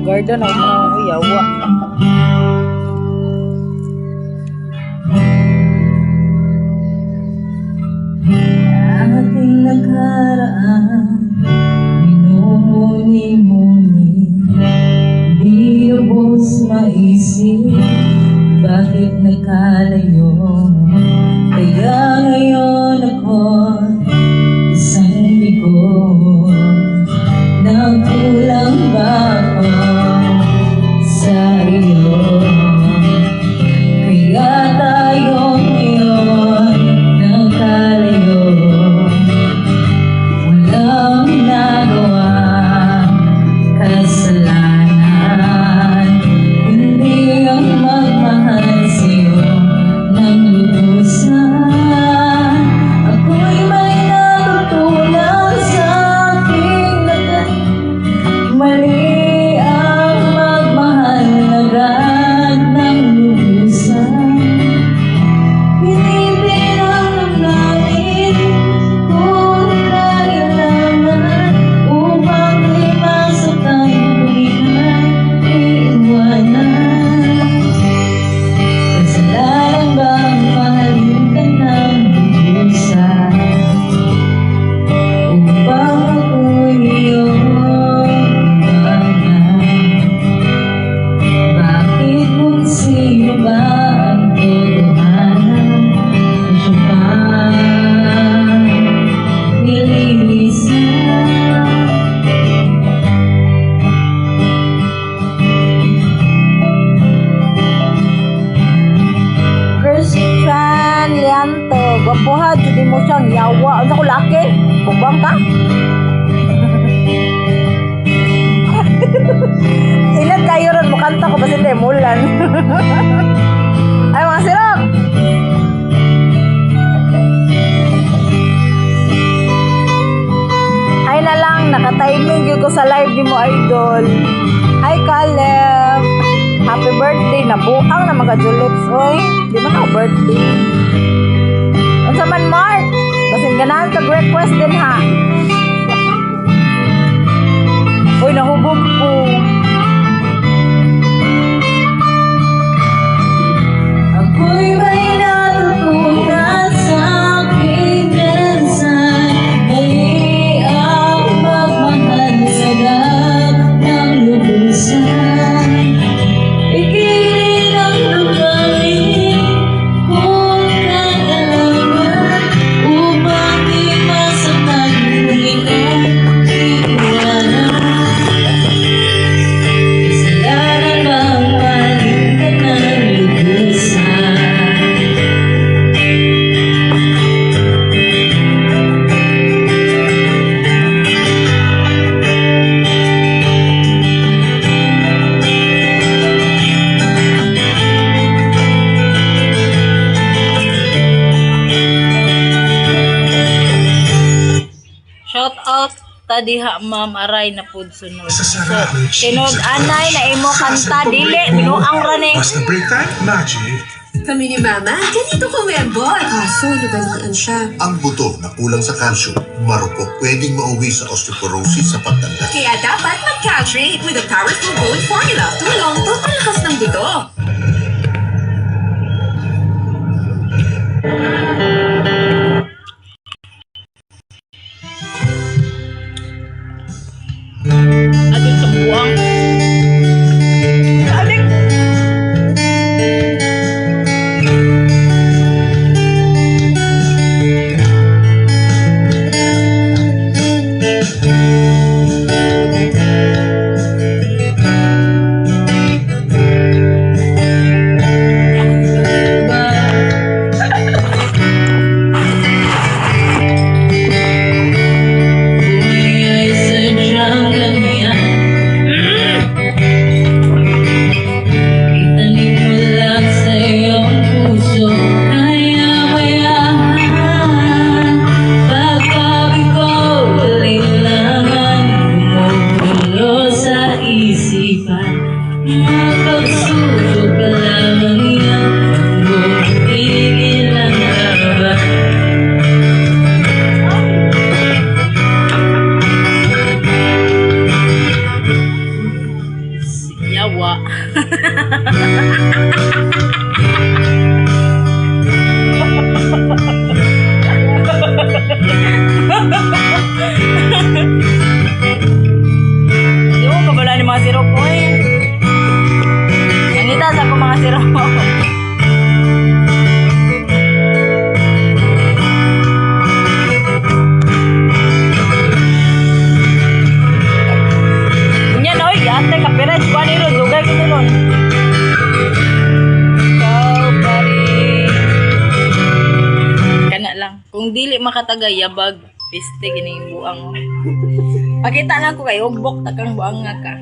Garden ako mga uyawa. Ating nakaraan, minumuni-muni, di ubos maisip, bakit nakalayo? Kaya ngayon ako, isang bigo, nagkulang ba ako sa iyo? Kaya tayo ngayon nagkalayo, walang nagawa kasalanan, hindi ang magmahal sa'yo ng lubusan. Ako'y may natutunan sa aking lakas, mali ang magmahal agad ng lubusan. Pinipilang namin kung kailangan upang limasok ang buhay iiwanan. Kasalanan bang mahalin ka ng lubusan upang ako'y iyong iwanan? Bakit kung sino ba ang totohanan, siya pa nililisan? Christian Lianto, gwapuha, judi mo siyang yawa. Ano ko laki? Bugbang ka? Ilan kayo ron, mukanta ko ba si Demulan? Ay, mga sirok! Ay na lang, naka-timing yun ko sa live ni mo, idol. Hi, Caleb! Happy birthday! Nabuang na mga julips, oy. Di ba na birthday? Ano sa man, Mark? Kasing ganahan kag-request din, ha? Uy, nahubog ko. Ako'y may natutunan sa aking minsan, mali ang magmahal sa lahat ng lubusan. Pigilin ang lumalim kung kailangan upang di masaktan kung ikaw iiwanan. Kasalanan bang mahalin ka ng lubusan? Shout out tadiha ma'am aray na pud sunod. So, tinud anay na imo kanta dili binuang rani. Basta break time, magic. Kami ni Mama, ganito kumembot. Kaso, nabalian siya. Ang buto na kulang sa calcium, marupok, pwedeng mauwi sa osteoporosis sa pagtanda. Kaya dapat mag-caltrate with a powerful bone formula. Tulong to palakas ng buto. Adun sa buwang. Aling. Yawa. Di mo kabala ni mga sirop mo eh. Nangita sa ko mga sirop mo. Yan oy, ate kapiret ko ni ron, dugay ko nilon. Ikaw pari. Kana lang. Kung dili makatagay yabag, piste gini yung buang. Pakita na ko kayo, bok takang buang nga ka.